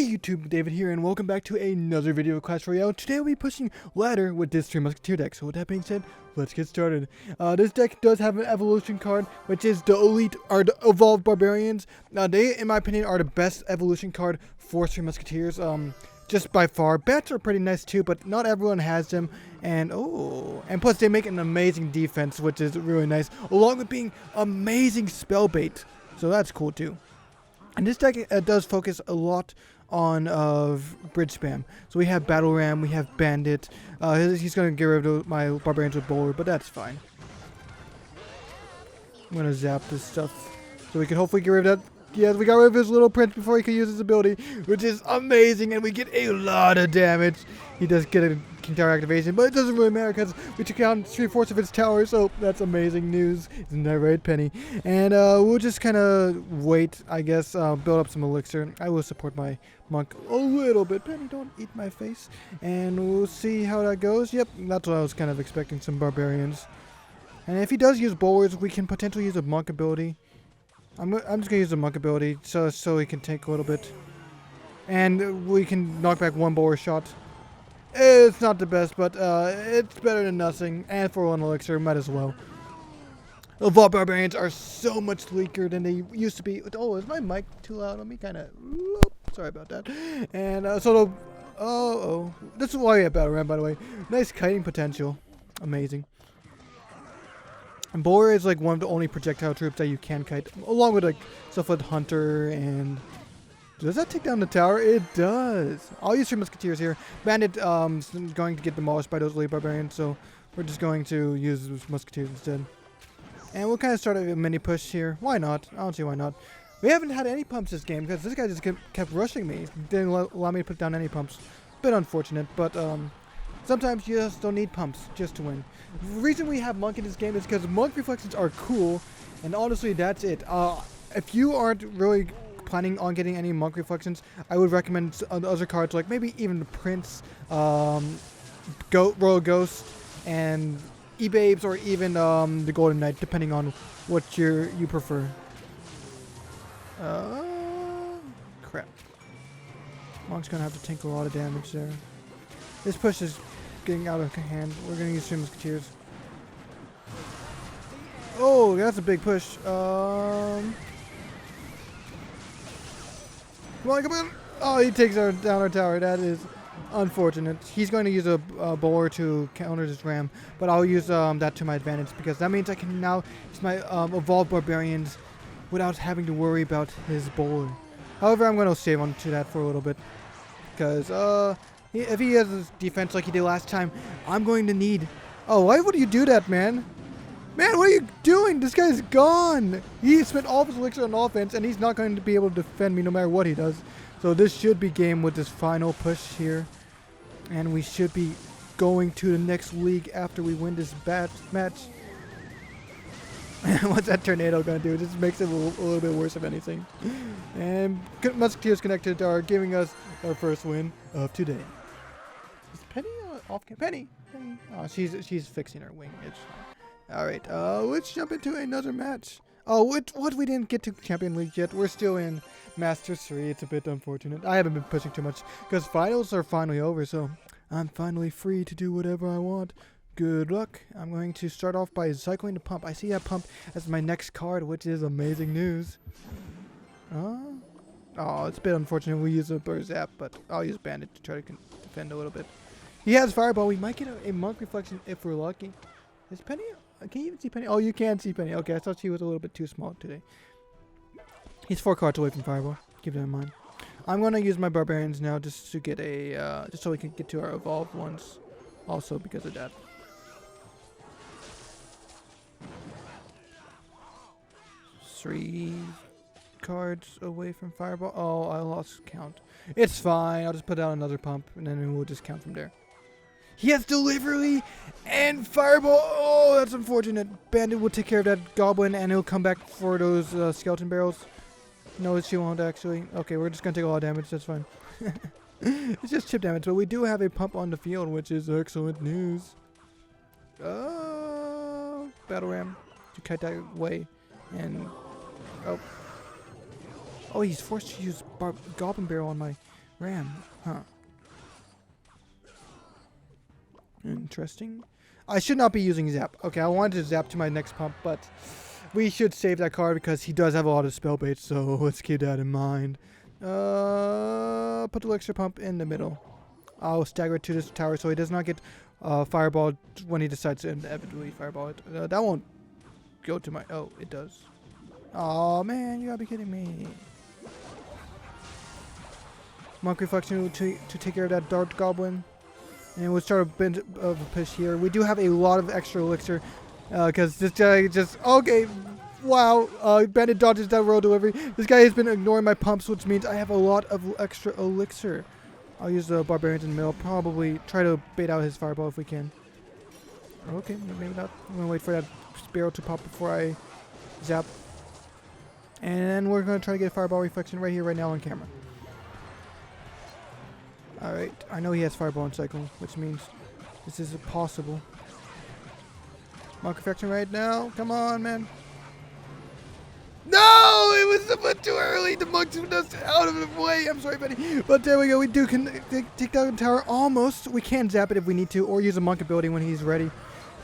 Hey YouTube, David here, and welcome back to another video of Clash Royale. Today we'll be pushing ladder with this 3 musketeer deck. So with that being said, let's get started. This deck does have an evolution card, which is the elite or the evolved barbarians. They, in my opinion, are the best evolution card for 3 musketeers. Just by far. Bats are pretty nice too, but not everyone has them. And plus they make an amazing defense, which is really nice, along with being amazing spell bait. So that's cool too. And this deck does focus a lot on bridge spam. So we have Battle Ram, we have Bandit. He's going to get rid of my Barbarians with Bowler, but that's fine. I'm going to zap this stuff so we can hopefully get rid of that. Yes, we got rid of his little prince before he could use his ability, which is amazing, and we get a lot of damage. He does get a King Tower activation, but it doesn't really matter because we took down 3/4 of its tower, so that's amazing news. Isn't that right, Penny? And we'll just kind of wait, I guess, build up some elixir. I will support my monk a little bit. Penny, don't eat my face. And we'll see how that goes. Yep, that's what I was kind of expecting, some barbarians. And if he does use bowlers, we can potentially use a monk ability. I'm just going to use the monk ability so he can take a little bit. And we can knock back one bowler shot. It's not the best, but it's better than nothing. And for one elixir, might as well. The Vault Barbarians are so much weaker than they used to be. Oh, is my mic too loud? Let me kind of... Sorry about that. And this is why we have Battle Ram, by the way. Nice kiting potential. Amazing. And Bowler is like one of the only projectile troops that you can kite, along with like stuff with Hunter and... Does that take down the tower? It does. I'll use 3 musketeers here. Bandit is going to get demolished by those elite barbarians, so we're just going to use those musketeers instead. And we'll kind of start a mini push here. Why not? I don't see why not. We haven't had any pumps this game because this guy just kept rushing me. Didn't allow me to put down any pumps. Bit unfortunate, but sometimes you just don't need pumps just to win. The reason we have Monk in this game is because Monk reflections are cool, and honestly, that's it. If you aren't really planning on getting any Monk reflections, I would recommend other cards like maybe even the Prince, Royal Ghost, and E-Babes, or even the Golden Knight, depending on what you prefer. Crap. Monk's gonna have to take a lot of damage there. This push is getting out of hand. We're gonna use 3 musketeers. Oh, that's a big push. Come on, come on. Oh, he takes down our tower. That is unfortunate. He's going to use a bowler to counter this ram, but I'll use that to my advantage because that means I can now use my evolved barbarians without having to worry about his bowler. However, I'm going to save on to that for a little bit because if he has his defense like he did last time, I'm going to need... Oh, why would you do that, man? Man, what are you doing? This guy's gone. He spent all of his elixir on offense, and he's not going to be able to defend me no matter what he does. So this should be game with this final push here. And we should be going to the next league after we win this match. What's that tornado going to do? It just makes it a little bit worse, if anything. And Musketeers connected are giving us our first win of today. Is Penny off? Penny. Oh, she's fixing her wing. It's fine. Alright, let's jump into another match. Oh, what? We didn't get to Champion League yet. We're still in Masters 3. It's a bit unfortunate. I haven't been pushing too much because finals are finally over, so I'm finally free to do whatever I want. Good luck. I'm going to start off by cycling the pump. I see that pump as my next card, which is amazing news. Oh, it's a bit unfortunate we use a Burst Zap, but I'll use Bandit to try to defend a little bit. He has Fireball. We might get a Monk Reflection if we're lucky. Is Penny... Can you even see Penny? Oh, you can see Penny. Okay, I thought she was a little bit too small today. He's 4 cards away from Fireball. Keep that in mind. I'm going to use my Barbarians now just to get a... just so we can get to our evolved ones. Also because of that. Three cards away from Fireball. Oh, I lost count. It's fine. I'll just put out another pump and then we'll just count from there. He has Delivery and Fireball. Oh, that's unfortunate. Bandit will take care of that Goblin and he'll come back for those Skeleton Barrels. No, she won't actually. Okay, we're just going to take a lot of damage. That's fine. It's just chip damage, but we do have a pump on the field, which is excellent news. Battle Ram to kite that way. And... Oh, he's forced to use Goblin Barrel on my Ram. Huh. Interesting. I should not be using Zap. Okay, I wanted to Zap to my next pump, but we should save that card because he does have a lot of spell bait, so let's keep that in mind. Put the elixir pump in the middle. I'll stagger it to this tower so he does not get fireballed when he decides to inevitably fireball it. That won't go to my... Oh, it does. Oh man, you gotta be kidding me. Monk Reflection to take care of that Dart Goblin. And we'll start a bit of a push here. We do have a lot of extra elixir because this guy just... Okay, wow. Bandit dodges that road delivery. This guy has been ignoring my pumps, which means I have a lot of extra elixir. I'll use the Barbarians in the middle. Probably try to bait out his fireball if we can. Okay, maybe not. I'm going to wait for that Sparrow to pop before I zap. And we're going to try to get a fireball reflection right here, right now on camera. Alright, I know he has fireball in cycle, which means this is possible. Monk reflection right now. Come on, man. No! It was a bit too early. The monk was just out of the way. I'm sorry, buddy. But there we go. We do take down the tower almost. We can zap it if we need to, or use a monk ability when he's ready.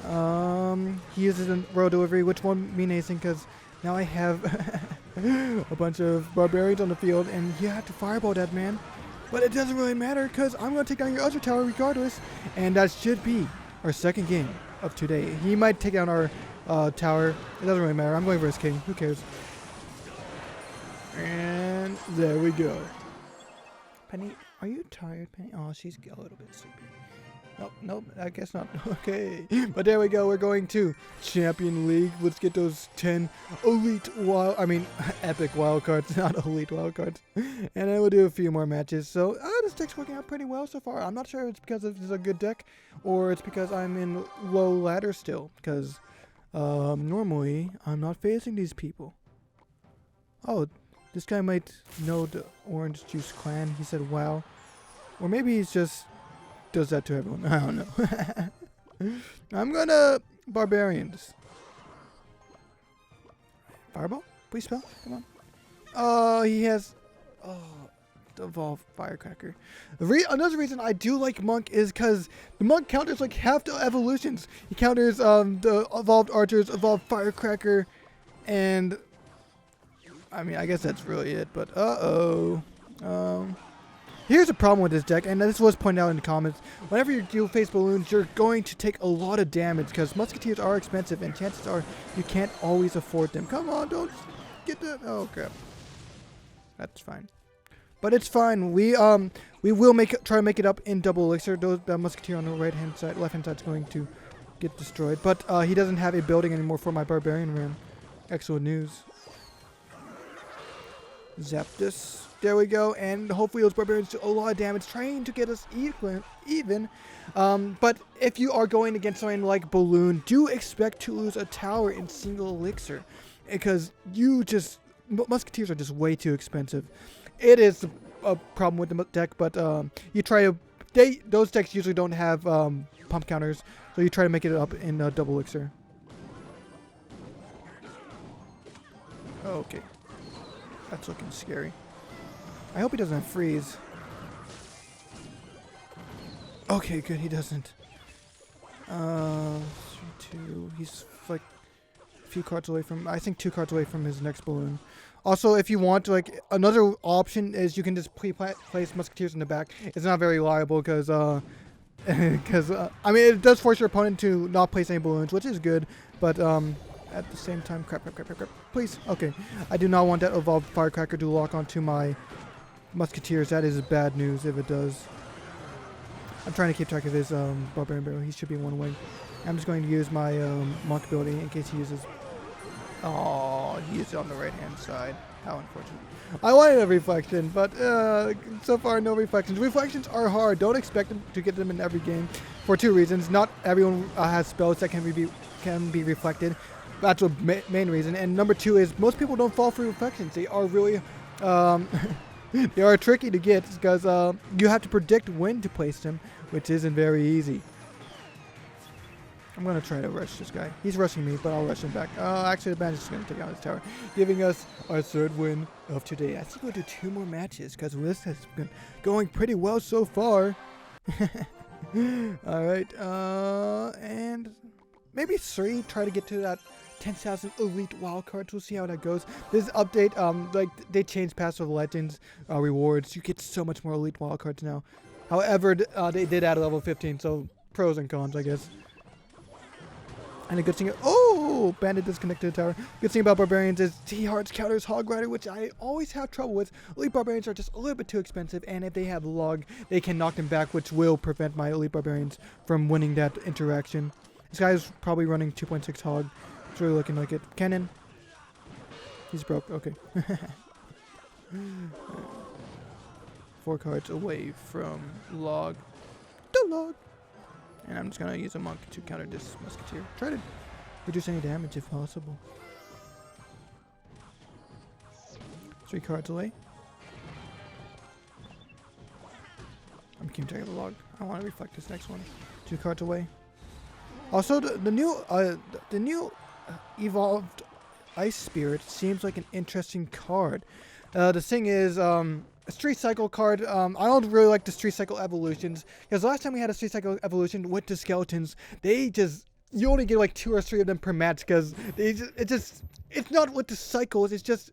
He uses a road delivery, which won't mean anything because now I have a bunch of barbarians on the field, and you have to fireball that man. But it doesn't really matter because I'm going to take down your other tower regardless. And that should be our second game of today. He might take down our tower. It doesn't really matter. I'm going for his king. Who cares? And there we go. Penny, are you tired, Penny? Oh, she's a little bit sleepy. Nope, nope, I guess not. Okay, but there we go. We're going to Champion League. Let's get those 10 elite epic wild cards, not elite wild cards. And then we'll do a few more matches. So this deck's working out pretty well so far. I'm not sure if it's because it's a good deck or it's because I'm in low ladder still. Because normally I'm not facing these people. Oh, this guy might know the Orange Juice clan. He said, wow. Or maybe he's just... does that to everyone. I don't know. I'm gonna Barbarians. Fireball? Please spell. Come on. Oh, he has... Oh, Evolved Firecracker. Another reason I do like Monk is because the Monk counters like half the evolutions. He counters the Evolved Archers, Evolved Firecracker, and... I mean, I guess that's really it, but here's a problem with this deck, and this was pointed out in the comments. Whenever you do face balloons, you're going to take a lot of damage because musketeers are expensive, and chances are you can't always afford them. Come on, don't get that. Oh crap, that's fine, but it's fine. We will try to make it up in double elixir. The musketeer on the left hand side is going to get destroyed, but he doesn't have a building anymore for my barbarian ram. Excellent news. Zap this. There we go, and hopefully those barbarians do a lot of damage, trying to get us even. But if you are going against something like Balloon, do expect to lose a tower in single elixir, because musketeers are just way too expensive. It is a problem with the deck, but those decks usually don't have pump counters, so you try to make it up in double elixir. Okay. That's looking scary. I hope he doesn't have freeze. Okay, good, he doesn't. 3-2. He's like a few cards away from... I think 2 cards away from his next balloon. Also, if you want, like, another option is you can just place musketeers in the back. It's not very reliable because, I mean, it does force your opponent to not place any balloons, which is good, but, at the same time, crap. Please. Okay. I do not want that Evolved Firecracker to lock onto my musketeers. That is bad news if it does. I'm trying to keep track of his barbarian barrel. He should be one away. I'm just going to use my monk ability in case he uses... Oh, he is on the right-hand side. How unfortunate. I wanted a reflection, but so far no reflections. Reflections are hard. Don't expect them to get them in every game for 2 reasons. Not everyone has spells that can be reflected. That's a main reason. And number 2 is most people don't fall for reflections. They are really... they are tricky to get because you have to predict when to place them, which isn't very easy. I'm going to try to rush this guy. He's rushing me, but I'll rush him back. Actually, the bandit is going to take out his tower, giving us our 3rd win of today. I think we'll do 2 more matches because this has been going pretty well so far. Alright, and maybe 3. Try to get to that 10,000 elite wildcards. We'll see how that goes. This update, like, they changed Pass of Legends rewards. You get so much more elite wildcards now. However, they did add a level 15, so pros and cons, I guess. And a good thing, oh, bandit disconnected the tower. Good thing about barbarians is T-Hearts counters Hog Rider, which I always have trouble with. Elite barbarians are just a little bit too expensive, and if they have log, they can knock them back, which will prevent my elite barbarians from winning that interaction. This guy's probably running 2.6 Hog. It's really looking like it. Cannon. He's broke. Okay. 4 cards away from log. The log. And I'm just going to use a monk to counter this musketeer. Try to reduce any damage if possible. 3 cards away. I'm keeping track of the log. I want to reflect this next one. 2 cards away. Also, the new evolved Ice Spirit seems like an interesting card. The thing is, a Street Cycle card, I don't really like the Street Cycle evolutions, because last time we had a Street Cycle evolution with the skeletons, you only get like 2 or 3 of them per match, because it's not with the cycles, it's just,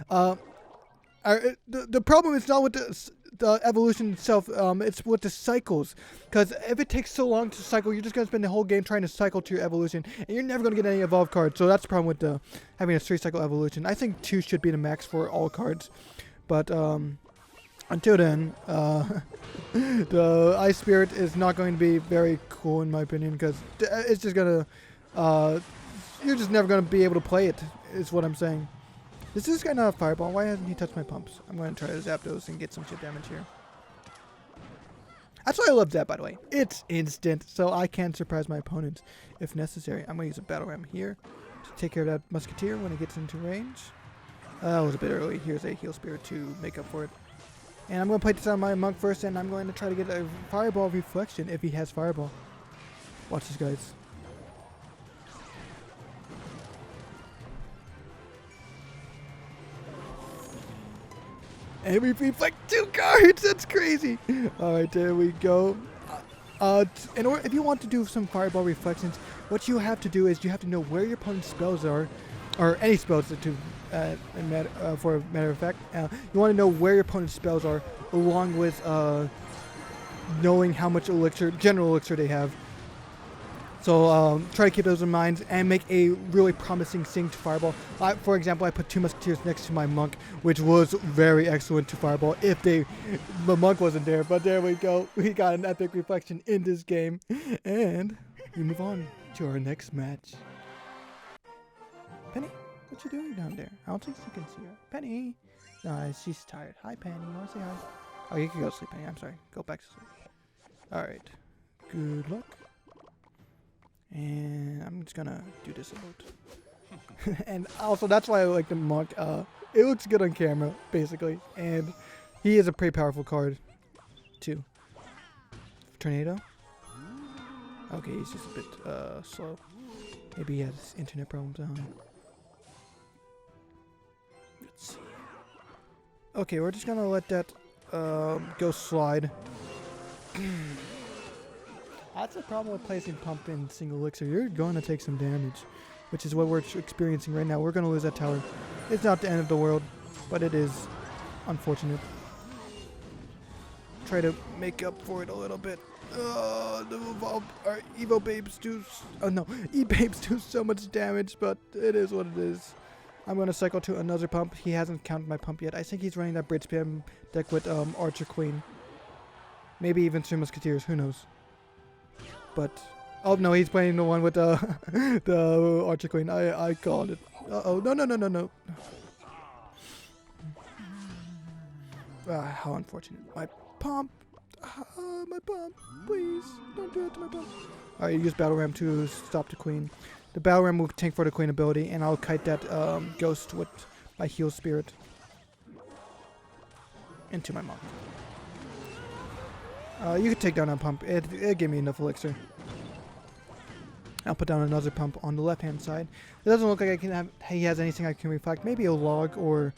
the problem is not with the evolution itself, it's with the cycles, because if it takes so long to cycle, you're just going to spend the whole game trying to cycle to your evolution, and you're never going to get any evolved cards, so that's the problem with having a Street Cycle evolution. I think 2 should be the max for all cards, but, until then, the Ice Spirit is not going to be very cool in my opinion, because it's just gonna, you're just never gonna be able to play it, is what I'm saying. Is this guy not a fireball? Why hasn't he touched my pumps? I'm gonna try to zap those and get some chip damage here. That's why I love Zap, by the way. It's instant, so I can surprise my opponents if necessary. I'm gonna use a Battle Ram here to take care of that Musketeer when it gets into range. That was a bit early. Here's a Heal Spirit to make up for it. And I'm going to play this on my monk first, and I'm going to try to get a Fireball Reflection if he has Fireball. Watch this, guys. And we reflect 2 cards! That's crazy! Alright, there we go. If you want to do some Fireball Reflections, what you have to do is you have to know where your opponent's spells are, or any spells for a matter of fact. You want to know where your opponent's spells are, along with knowing how much general elixir they have. So try to keep those in mind and make a really promising thing to fireball. For example, I put 2 musketeers next to my monk, which was very excellent to fireball if the monk wasn't there. But there we go. We got an epic reflection in this game. And we move on to our next match. Penny? What you doing down there? I don't think you can see her. Penny! No, she's tired. Hi, Penny. You want to say hi? Oh, you can go to sleep, Penny. I'm sorry. Go back to sleep. Alright. Good luck. And I'm just gonna do this emote. And also, that's why I like the monk. It looks good on camera, basically. And he is a pretty powerful card, too. Tornado? Okay, he's just a bit slow. Maybe he has internet problems. Let's see. Okay, we're just gonna let that go slide. That's the problem with placing pump in single elixir. You're going to take some damage, which is what we're experiencing right now. We're going to lose that tower. It's not the end of the world, but it is unfortunate. Try to make up for it a little bit. Our Evo babes do... Oh no, E-babes do so much damage, but it is what it is. I'm going to cycle to another pump. He hasn't counted my pump yet. I think he's running that Bridge Spam deck with Archer Queen. Maybe even 3 Musketeers. Who knows? But... Oh no, he's playing the one with the Archer Queen. I called it. Uh-oh. No. How unfortunate. My pump. My pump. Please. Don't do it to my pump. Alright, use Battle Ram to stop the Queen. The Battle Ram will tank for the Queen ability, and I'll kite that Ghost with my Heal Spirit into my monk. You can take down that pump. It gave me enough elixir. I'll put down another pump on the left-hand side. It doesn't look like he has anything I can reflect. Maybe a log or...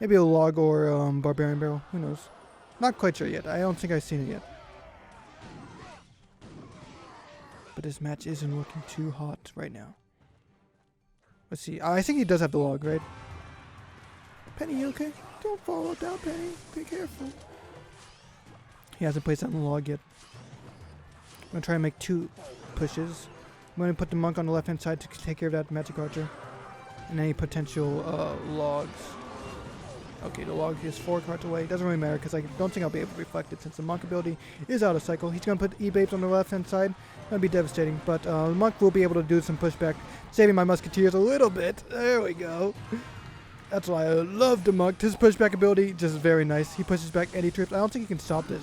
Maybe a log or barbarian barrel. Who knows? Not quite sure yet. I don't think I've seen it yet. But this match isn't looking too hot right now. Let's see. I think he does have the log, right? Penny, you okay? Don't fall down, Penny. Be careful. He hasn't placed down the log yet. I'm going to try and make 2 pushes. I'm going to put the monk on the left-hand side to take care of that magic archer. And any potential logs. Okay, the log is 4 cards away. Doesn't really matter because I don't think I'll be able to reflect it since the monk ability is out of cycle. He's going to put E-Babes on the left-hand side. Going to be devastating. But the monk will be able to do some pushback, saving my musketeers a little bit. There we go. That's why I love the monk. His pushback ability just very nice. He pushes back any troops. I don't think he can stop this.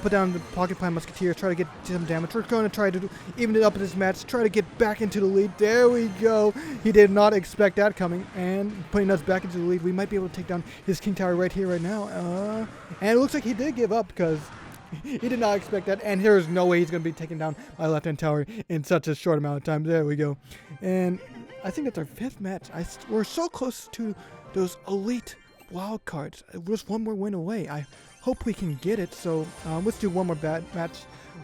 Put down the pocket plan musketeer, try to get some damage. We're going to try to even it up in this match, try to get back into the lead. There we go. He did not expect that coming, and putting us back into the lead. We might be able to take down his king tower right here, right now. And it looks like he did give up because he did not expect that, and there is no way he's going to be taking down my left-hand tower in such a short amount of time. There we go. And I think that's our 5th match. We're so close to those elite wild cards. Just one more win away. I hope we can get it. So let's do one more bad match.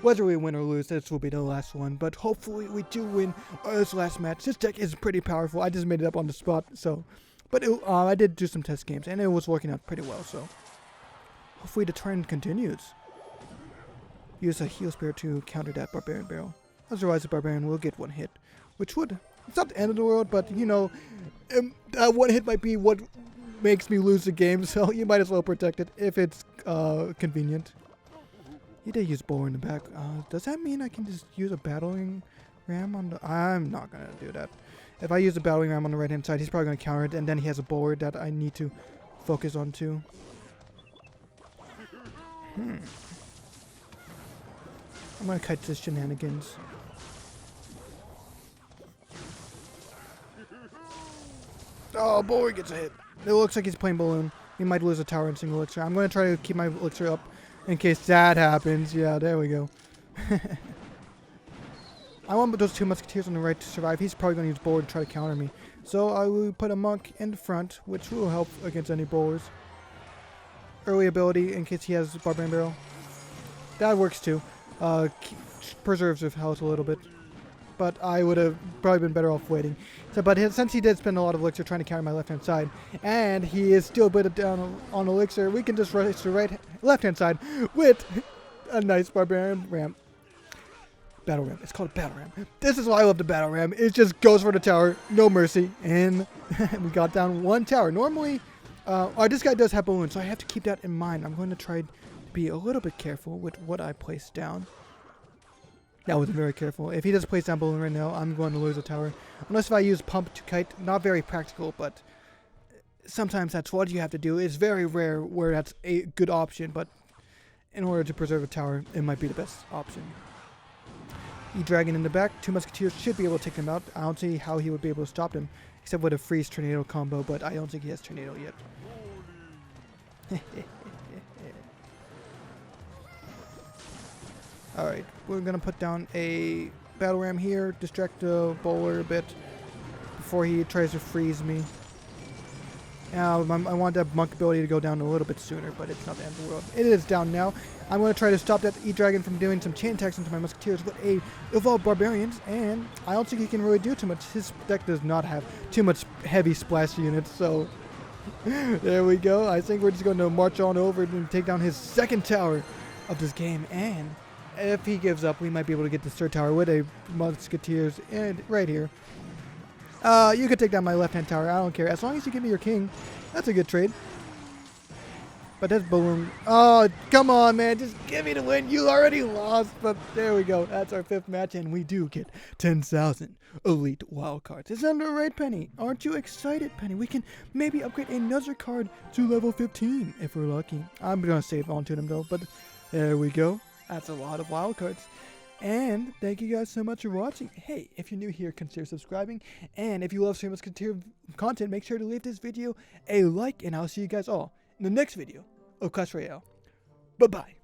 Whether we win or lose, this will be the last one. But hopefully we do win this last match. This deck is pretty powerful. I just made it up on the spot. So, but I did do some test games, and it was working out pretty well. So hopefully the trend continues. Use a heal spirit to counter that barbarian barrel. Otherwise, the barbarian will get 1 hit, which would... It's not the end of the world, but, you know, that 1 hit might be what makes me lose the game, so you might as well protect it if it's convenient. He did use bow in the back. Does that mean I can just use a battling ram on the... I'm not going to do that. If I use a battling ram on the right-hand side, he's probably going to counter it, and then he has a bower that I need to focus on too. I'm going to cut this shenanigans. Oh, bower gets a hit. It looks like he's playing balloon. He might lose a tower in single elixir. I'm going to try to keep my elixir up in case that happens. Yeah, there we go. I want those 2 musketeers on the right to survive. He's probably going to use bower to try to counter me. So I will put a monk in the front, which will help against any bowlers. Early ability in case he has barbarian barrel. That works too. Preserves his health a little bit. But I would have probably been better off waiting. So, but since he did spend a lot of elixir trying to counter my left-hand side, and he is still a bit down on elixir, we can just rush to left-hand side with a nice barbarian ram. Battle ram. It's called a battle ram. This is why I love the battle ram. It just goes for the tower, no mercy, and we got down 1 tower. Normally, this guy does have balloons, so I have to keep that in mind. I'm going to try to be a little bit careful with what I place down. That wasn't very careful. If he does place down balloon right now, I'm going to lose a tower. Unless if I use pump to kite. Not very practical, but sometimes that's what you have to do. It's very rare where that's a good option, but in order to preserve a tower, it might be the best option. E-Dragon in the back. 2 musketeers should be able to take him out. I don't see how he would be able to stop him, except with a freeze tornado combo, but I don't think he has tornado yet. Alright, we're going to put down a battle ram here, distract the bowler a bit before he tries to freeze me. Now, I want that monk ability to go down a little bit sooner, but it's not the end of the world. It is down now. I'm going to try to stop that E-Dragon from doing some chain attacks into my musketeers with a evolved barbarians, and I don't think he can really do too much. His deck does not have too much heavy splash units, so there we go. I think we're just going to march on over and take down his 2nd tower of this game, and if he gives up, we might be able to get the 3rd tower with a musketeers and right here. You could take down my left-hand tower. I don't care. As long as you give me your king, that's a good trade. But that's balloon. Oh, come on, man. Just give me the win. You already lost. But there we go. That's our 5th match, and we do get 10,000 elite wildcards. Isn't that right, Penny? Aren't you excited, Penny? We can maybe upgrade another card to level 15 if we're lucky. I'm going to save on to them, though. But there we go. That's a lot of wildcards. And thank you guys so much for watching. Hey, if you're new here, consider subscribing. And if you love Streamers content, make sure to leave this video a like. And I'll see you guys all in the next video of Clash Royale. Bye-bye.